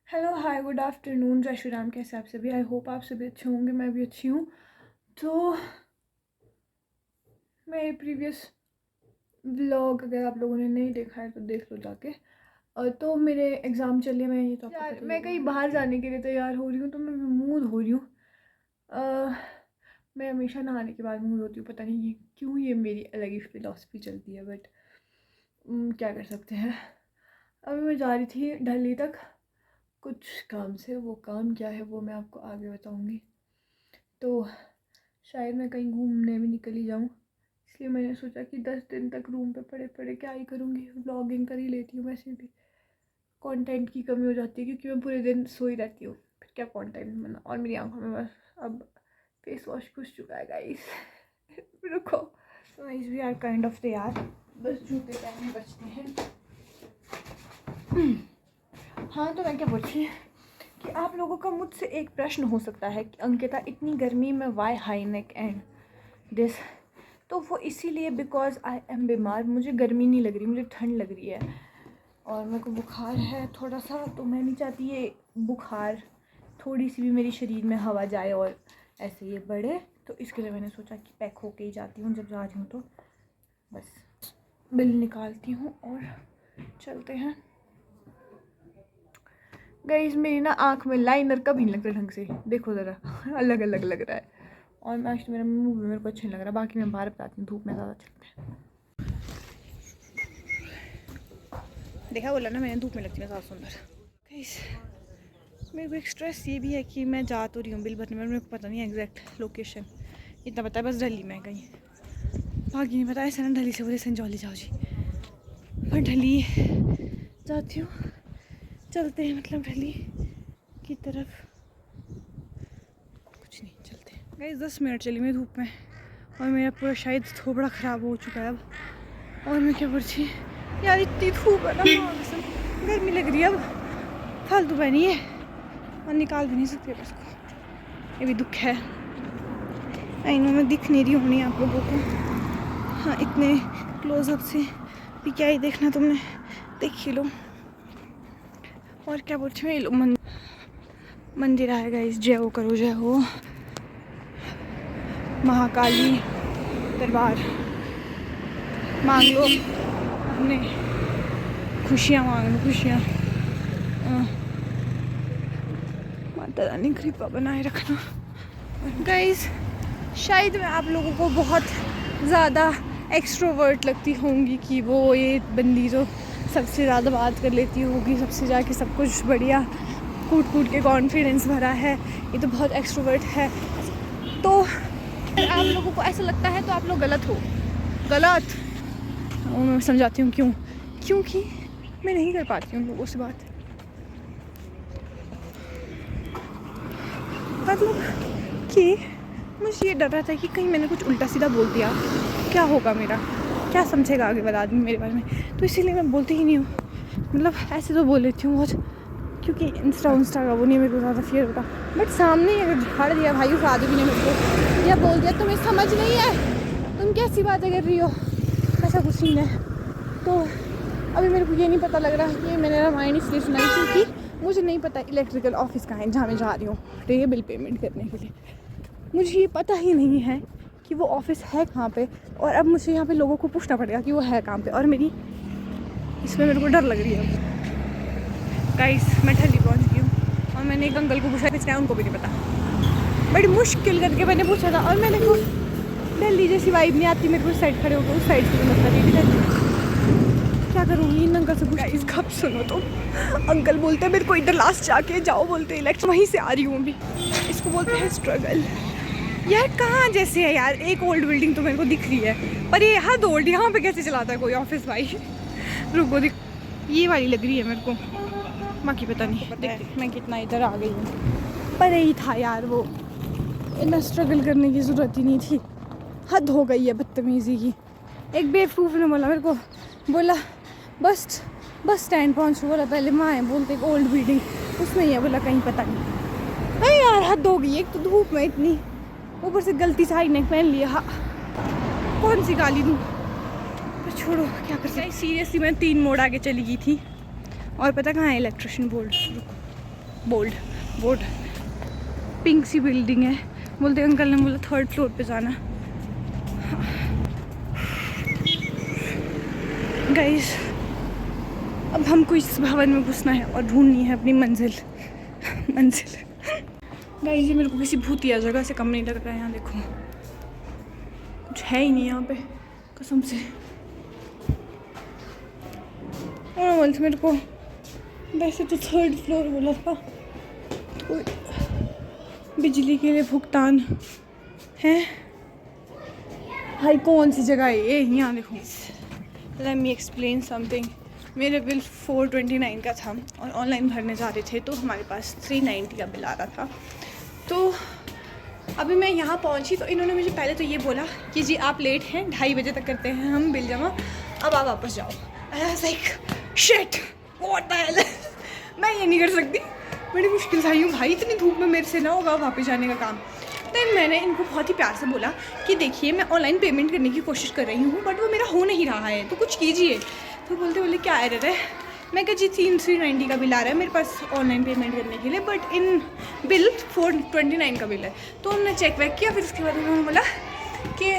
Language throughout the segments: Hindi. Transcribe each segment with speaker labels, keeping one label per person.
Speaker 1: हेलो हाय गुड आफ्टरनून, जय श्री राम। कैसे आप सभी? आई होप आप सभी अच्छे होंगे, मैं भी अच्छी हूँ। तो मेरे प्रीवियस व्लॉग अगर आप लोगों ने नहीं देखा है तो देख लो जाके। तो मेरे एग्ज़ाम चल रहे, मैं ये तो यार मैं कहीं बाहर जाने के लिए तैयार हो रही हूँ, तो मैं मूड हो रही हूँ। मैं हमेशा नहाने के बाद मूड होती हूँ, पता नहीं क्यों, ये मेरी अलग ही फिलॉसफी चलती है, बट क्या कर सकते हैं। अभी मैं जा रही थी दिल्ली तक कुछ काम से। वो काम क्या है वो मैं आपको आगे बताऊंगी। तो शायद मैं कहीं घूमने भी निकल ही जाऊँ, इसलिए मैंने सोचा कि 10 दिन तक रूम पे पड़े पड़े क्या ही करूँगी, व्लॉगिंग कर ही लेती हूँ। वैसे भी कंटेंट की कमी हो जाती है क्योंकि मैं पूरे दिन सोई रहती हूँ, फिर क्या कंटेंट बना। और मेरी आंखों में बस अब फेस वॉश घुस चुका है गाइस। रुको, तो guys we are kind of तैयार, बस जूते पहनने बचते हैं। हाँ, तो मैं क्या बोल रही कि आप लोगों का मुझसे एक प्रश्न हो सकता है कि अंकिता इतनी गर्मी में why high neck and this. तो वो इसीलिए बिकॉज आई एम बीमार। मुझे गर्मी नहीं लग रही, मुझे ठंड लग रही है और मेरे को बुखार है थोड़ा सा। तो मैं नहीं चाहती ये बुखार थोड़ी सी भी मेरे शरीर में हवा जाए और ऐसे ये बढ़े। तो इसके लिए मैंने सोचा कि पैक होके ही जाती हूँ। जब जा रही हूँ तो बस बिल निकालती हूँ और चलते हैं। गाइस मेरी ना आँख में लाइनर कभी नहीं लगता ढंग से, देखो ज़रा अलग अलग लग रहा है। और मैं आज तो मेरा मुंह भी मेरे को अच्छा नहीं लग रहा। बाकी मैं बाहर बताती हूँ, धूप में ज़्यादा चलते हैं। देखा बोला ना मैंने, धूप में लगती है ज़्यादा सुंदर। गाइस मेरे को एक स्ट्रेस ये भी है कि मैं जा तो रही हूँ बिल भरने में, मेरे को पता नहीं एग्जैक्ट लोकेशन। इतना पता है बस दिल्ली में कहीं, बाकी नहीं पता। ऐसा ना दिल्ली से बोले संजौली जाओ जी, पर दिल्ली जाती हूँ, चलते हैं मतलब दिल्ली की तरफ। कुछ नहीं, चलते हैं। गाइस 10 मिनट चली मैं धूप में और मेरा पूरा शायद थोड़ा ख़राब हो चुका है अब। और मैं क्या बोलती यार, इतनी धूप है ना, गर्मी लग रही है अब, फालतू पहनी है और निकाल भी नहीं सकती उसको। ये भी दुख है। आई नो मैं दिख नहीं रही होनी आप लोगों को, हाँ इतने क्लोजअप से भी क्या ही देखना तुमने, देख ही लो। और क्या बोलते हैं ये लोग, मंदिर आएगा इस, जय हो करो, जय हो महाकाली दरबार। मांग लो अपने खुशियाँ, मांग लो खुशियाँ। माता रानी कृपा बनाए रखना। गाइस शायद मैं आप लोगों को बहुत ज़्यादा एक्सट्रोवर्ट लगती होंगी कि वो ये बंदी जो सबसे ज़्यादा बात कर लेती होगी, सबसे जाके सब कुछ बढ़िया कूट कूट के कॉन्फिडेंस भरा है, ये तो बहुत एक्सट्रोवर्ट है। तो अगर आप लोगों को ऐसा लगता है तो आप लोग गलत हो, गलत। वो मैं समझाती हूँ क्यों, क्योंकि मैं नहीं कर पाती हूँ लोगों से बात। मतलब कि मुझे ये डर रहा था कि कहीं मैंने कुछ उल्टा सीधा बोल दिया, क्या होगा मेरा, क्या समझेगा आगे वाला आदमी मेरे बारे में। तो इसीलिए मैं बोलती ही नहीं हूँ, मतलब ऐसे तो बोल लेती हूँ बहुत, क्योंकि इंस्टा का वो नहीं मेरे को ज़्यादा फेयर होता। बट सामने अगर झाड़ दिया भाई उस आदमी ने मेरे को, या बोल दिया तुम्हें समझ नहीं है, तुम कैसी बातें कर रही हो, ऐसा कुछ नहीं है। तो अभी मेरे को ये नहीं पता लग रहा कि मैंने रामायण इसलिए सुनाई क्योंकि मुझे नहीं पता इलेक्ट्रिकल ऑफिस कहाँ है जहाँ मैं जा रही हूँ ये बिल पेमेंट करने के लिए। मुझे ये पता ही नहीं है कि वो ऑफिस है कहाँ पे, और अब मुझे यहाँ पे लोगों को पूछना पड़ेगा कि वो है कहाँ पे, और मेरी इसमें मेरे को डर लग रही है। गाइस मैं दिल्ली पहुँच गई हूँ और मैंने एक अंकल को पूछा, किसने, उनको भी नहीं पता। बड़ी मुश्किल करके मैंने पूछा था, और मैंने को दिल्ली जैसी वाइब नहीं आती मेरे को। उस साइड खड़े होकर उस साइड से मत करिए, क्या करूँगी इन अंकल से पूछा। इस कब सुनो तो अंकल बोलते हैं मेरे को इधर लास्ट जाके जाओ, बोलते हैं इलेक्शन, वहीं से आ रही हूँ अभी। इसको बोलते हैं स्ट्रगल। यार कहाँ जैसे है यार, एक ओल्ड बिल्डिंग तो मेरे को दिख रही है, पर ये हद ओल्ड, यहाँ पे कैसे चलाता है कोई ऑफिस भाई। रुको दिख, ये वाली लग रही है मेरे को, बाकी पता नहीं। देख मैं कितना इधर आ गई हूँ, पर यही था यार, वो इतना स्ट्रगल करने की ज़रूरत ही नहीं थी। हद हो गई है बदतमीज़ी की। एक बेवकूफ़ ने बोला मेरे को, बोला बस स्टैंड पहुँच, बोला पहले माँ है, बोलते एक ओल्ड बिल्डिंग उसमें ही है, बोला कहीं पता नहीं। अरे यार हद हो गई, एक तो धूप में इतनी, ऊपर से गलती से हाई नेक पहन लिया। हाँ कौन सी गाली दूँ, तो छोड़ो क्या कर सकते। सीरियसली मैं 3 मोड़ आगे चली गई थी, और पता कहाँ है electrician board. Bold board, pink सी बिल्डिंग है। बोलते अंकल ने बोला 3rd फ्लोर पे जाना। गाइस अब हमको इस भवन में घुसना है और ढूंढनी है अपनी मंजिल। गाइस ये मेरे को किसी भूतिया जगह से कम नहीं लग रहा है। यहाँ देखो कुछ है ही नहीं यहाँ पे कसम से। और मेरे को वैसे तो 3rd फ्लोर बोला था। तो बिजली के लिए भुगतान है भाई, कौन सी जगह है ये? यहाँ देखो। Let me explain something. मेरे बिल 429 का था और ऑनलाइन भरने जा रहे थे तो हमारे पास 390 का बिल आ रहा था। तो अभी मैं यहाँ पहुँची तो इन्होंने मुझे पहले तो ये बोला कि जी आप लेट हैं, 2:30 बजे तक करते हैं हम बिल जमा, अब आप वापस जाओ। Like shit what the hell, मैं ये नहीं कर सकती, बड़ी मुश्किल से आई हूँ भाई, इतनी धूप में मेरे से ना होगा वापस जाने का काम। तो मैंने इनको बहुत ही प्यार से बोला कि देखिए मैं ऑनलाइन पेमेंट करने की कोशिश कर रही हूँ बट वो मेरा हो नहीं रहा है, तो कुछ कीजिए। तो बोले क्या एरर है? मैं कहा जी 390 का बिल आ रहा है मेरे पास ऑनलाइन पेमेंट करने के लिए, बट इन बिल 429 का बिल है। तो उन्होंने चेक वैक किया, फिर उसके बाद उन्होंने बोला कि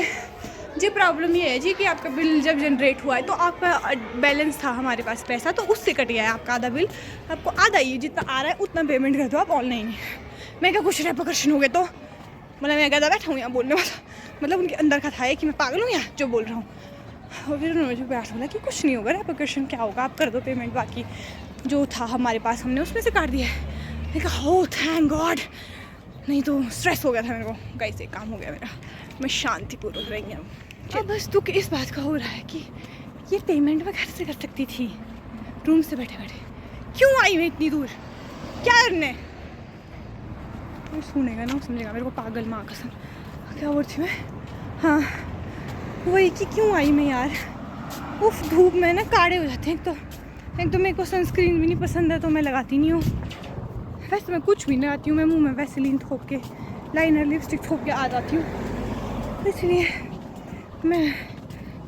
Speaker 1: जी प्रॉब्लम ये है जी कि आपका बिल जब जनरेट हुआ है तो आपका बैलेंस था हमारे पास पैसा, तो उससे कट गया है आपका आधा बिल, आपको आधा ही जितना आ रहा है उतना पेमेंट कर दो आप ऑनलाइन। मैं क्या कुछ रेपोकशन हो गए तो मतलब मैं गधा बैठा हूँ यहाँ बोलने वाला, मतलब उनके अंदर का था है कि मैं पागल हूँ यहाँ जो बोल रहा हूँ। और फिर उन्होंने मुझे बैठ बोला कि कुछ नहीं होगा, रेपोकशन क्या होगा, आप कर दो पेमेंट, बाकी जो था हमारे पास हमने उसमें से काट दिया है। मैं कहा हो थैंक गॉड, नहीं तो स्ट्रेस हो गया था मेरे को। गाइस एक काम हो गया मेरा, मैं शांतिपूर्वक रही हूँ। अब बस दुख इस बात का हो रहा है कि ये पेमेंट मैं घर से कर सकती थी रूम से बैठे बैठे, क्यों आई मैं इतनी दूर, क्या करने? सुनेगा ना समझेगा मेरे को पागल माँ कसम। क्या बोल थी मैं? हाँ वही कि क्यों आई मैं यार, उफ धूप में ना काड़े हो जाते हैं। एक तो मेरे को सनस्क्रीन भी नहीं पसंद है तो मैं लगाती नहीं हूँ। वैसे मैं कुछ भी नहीं लगाती हूँ, मैं मुँह में वैसेलीन थोप के लाइनर लिपस्टिक थोप के आ जाती हूँ, इसलिए मैं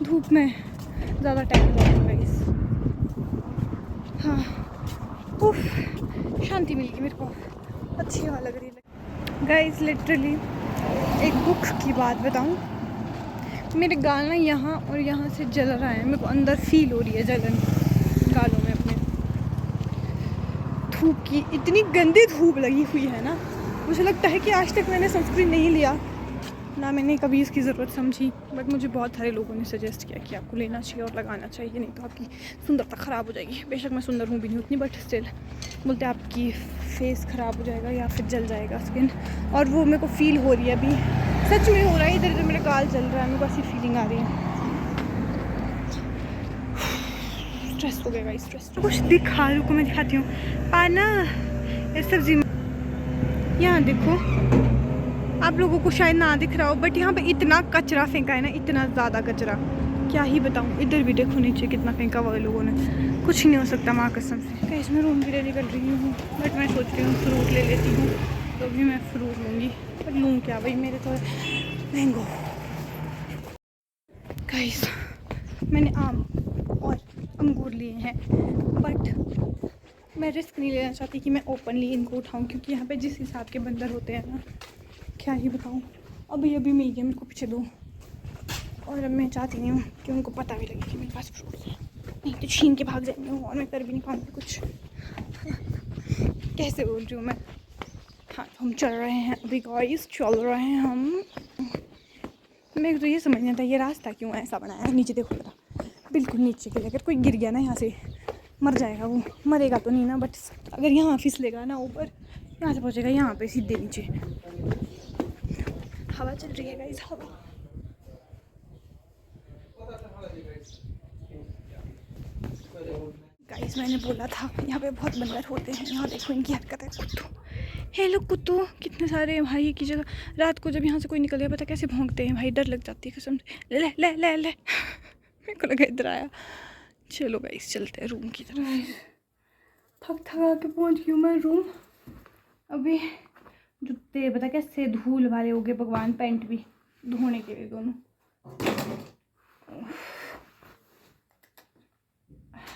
Speaker 1: धूप में ज़्यादा टाइम जाती हूँ गाइस। हाँ उफ शांति मिल गई मेरे को, अच्छी हवा लग रही है गाइस। लिटरली एक दुख की बात बताऊं, मेरे गाल ना यहाँ और यहाँ से जल रहा है, मेरे को अंदर फील हो रही है जलन गालों में अपने। धूप की इतनी गंदी धूप लगी हुई है ना, मुझे लगता है कि आज तक मैंने सनस्क्रीन नहीं लिया ना, मैंने कभी इसकी ज़रूरत समझी, बट मुझे बहुत सारे लोगों ने सजेस्ट किया कि आपको लेना चाहिए और लगाना चाहिए, नहीं तो आपकी सुंदरता ख़राब हो जाएगी। बेशक मैं सुंदर हूँ भी नहीं उतनी, बट स्टिल बोलते आपकी फेस ख़राब हो जाएगा या फिर जल जाएगा स्किन, और वो मेरे को फील हो रही है अभी, सच में हो रहा है। इधर इधर मेरा गाल जल रहा है, मेरे को ऐसी फीलिंग आ रही है। स्ट्रेस हो गया स्ट्रेस। कुछ दिखा रुको मैं दिखाती हूँ। पाना इस सब्जी में यहाँ देखो, आप लोगों को शायद ना दिख रहा हो बट यहाँ पे इतना कचरा फेंका है ना, इतना ज़्यादा कचरा क्या ही बताऊँ। इधर भी देखो नीचे कितना फेंका हुआ है लोगों ने, कुछ नहीं हो सकता माँ कसम से। कहीं इसमें रूम भी निकल रही हूँ बट मैं सोच रही हूँ फ्रूट ले लेती हूँ, तो भी मैं फ्रूट लूँगी, पर लूँ क्या भाई, मेरे तो मैंगो। गाइस मैंने आम और अंगूर लिए हैं बट मैं रिस्क नहीं लेना चाहती कि मैं ओपनली इनको उठाऊँ, क्योंकि यहाँ पे जिस हिसाब के बंदर होते हैं ना, क्या ही बताऊँ। अभी मिल गया मेरे को पीछे दो, और अब मैं चाहती नहीं हूँ कि उनको पता भी लगे कि मेरे पास फ्रूट्स हैं, नहीं तो छीन के भाग जाएंगे और मैं कर भी नहीं पाऊँगी कुछ। कैसे बोल रही हूँ मैं। हाँ हम चल रहे हैं अभी गाइस, चल रहे हैं हम। मेरे को तो ये समझ नहीं आता ये रास्ता क्यों ऐसा बनाया है। नीचे देखो जरा, बिल्कुल नीचे के लिए अगर कोई गिर गया ना यहाँ से मर जाएगा, वो मरेगा तो नहीं ना, बट अगर यहाँ फिसलेगा ना ऊपर, यहाँ से पहुँचेगा यहाँ पे सीधे नीचे। हवा चल रही है गाइस, हवा। गाइस मैंने बोला था यहाँ पे बहुत बंदर होते हैं, यहाँ देखो इनकी हरकत है। कुत्तू, हे लोग कुत्तू कितने सारे हैं भाई की जगह। रात को जब यहाँ से कोई निकल गया पता कैसे भौंकते हैं भाई, डर लग जाती है कसम से। ले ले ले ले मेरे को लगा इधर आया। चलो गाइस चलते हैं रूम की तरफ। थक के पहुँच गई हूँ मैं रूम। अभी जूते पता कैसे धूल वाले हो गए भगवान, पैंट भी धोने के लिए दोनों।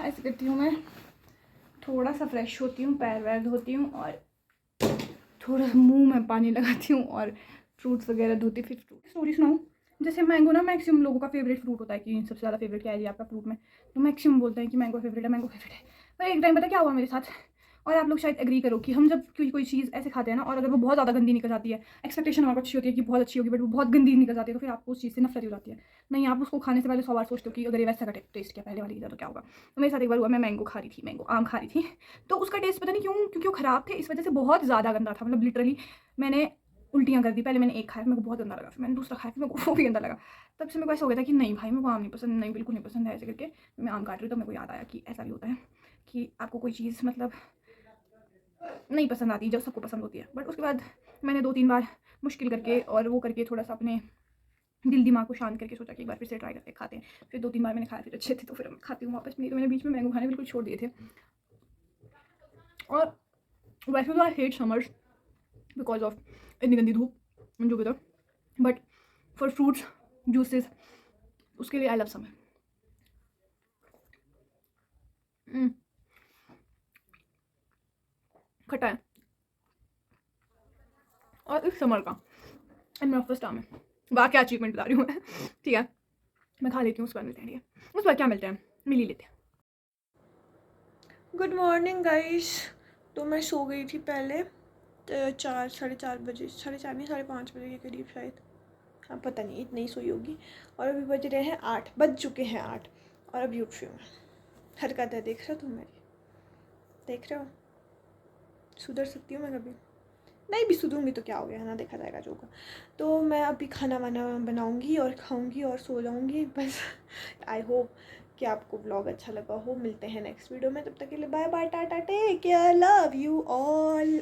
Speaker 1: ऐसे करती हूँ मैं, थोड़ा सा फ्रेश होती हूँ, पैर वैर धोती हूँ और थोड़ा मुंह में पानी लगाती हूँ और फ्रूट्स वगैरह धोती, फिर फ्रूट स्टोरी सुनाऊँ। जैसे मैंगो ना मैक्सिमम लोगों का फेवरेट फ्रूट होता है कि सबसे ज़्यादा फेवरेट क्या है जी आपका फ्रूट में, तो मैक्सिमम बोलते हैं कि मैंगो फेवरेट है, मैंगो फेवरेट है। पर एक टाइम पता क्या हुआ मेरे साथ, और आप लोग शायद एग्री करो कि हम जब कोई चीज़ ऐसे खाते हैं ना, और अगर वो बहुत ज़्यादा गंदी निकल जाती है, एक्सपेक्टेशन हमारी अच्छी होती है कि बहुत अच्छी होगी, बट वो बहुत गंदी निकल जाती है, तो फिर आपको उस चीज़ से नफरत हो जाती है। नहीं, आप उसको खाने से पहले 100 बार सोचते हो कि अगर ये वैसा का टेस्ट किया पहले वाली की तो क्या होगा। तो मेरे साथ एक बार हुआ, मैं मैंगो खा रही थी, मैंगो आम खा रही थी, तो उसका टेस्ट पता नहीं क्यों, क्योंकि वो ख़राब थे इस वजह से बहुत ज़्यादा गंदा था। मतलब लिटरली मैंने उल्टियाँ कर दी। पहले मैंने एक खाया, मेरे को बहुत गंदा लगा, फिर मैंने दूसरा खाया, फिर मेरे को वो भी गंदा लगा। तब से मेरे को ऐसा हो गया था कि नहीं भाई, मेरे को आम नहीं पसंद, नहीं बिल्कुल नहीं पसंद है। ऐसे करके मैं आम काट रही हूँ तो मेरे को याद आया कि ऐसा भी होता है कि आपको कोई चीज़ मतलब नहीं पसंद आती जो सबको पसंद होती है। बट उसके बाद मैंने 2-3 बार मुश्किल करके और वो करके थोड़ा सा अपने दिल दिमाग को शांत करके सोचा कि एक बार फिर से ट्राई करके खाते हैं। फिर 2-3 बार मैंने खाया, फिर अच्छे थे तो फिर मैं खाती हूँ वापस। नहीं तो मैंने बीच में मैंगो खाने बिल्कुल छोड़ दिए थे। और वैसे तो I hate summers because of इतनी गंदी धूप जो भी था, बट फॉर फ्रूट्स जूसेस उसके लिए आई लव समर। खट्टा है और इस समर का एंड मेरा फर्स्ट टाइम है। वाह क्या अचीवमेंट बता रही हूँ मैं। ठीक है, मैं खा लेती हूँ, उसके बाद मिलते हैं। ठीक है, उसके बाद क्या मिलते हैं, मिल ही लेते हैं।
Speaker 2: Good morning guys. तो मैं सो गई थी पहले 4-4:30 बजे, 4:30 नहीं 5:30 बजे के करीब शायद, हाँ पता नहीं, इतनी ही सोई होगी। और अभी बज रहे हैं 8, बज चुके हैं 8 और अभी उठ रही हूँ मैं। हरकत है, देख रहे हो तुम मेरी, देख रहे हो? सुधर सकती हूँ मैं कभी, नहीं भी सुधरूंगी तो क्या हो गया, है ना, देखा जाएगा जो होगा। तो मैं अभी खाना वाना बनाऊंगी और खाऊंगी और सो जाऊंगी बस। आई होप कि आपको व्लॉग अच्छा लगा हो। मिलते हैं नेक्स्ट वीडियो में, तब तक के लिए bye bye, tata, take care, love you all.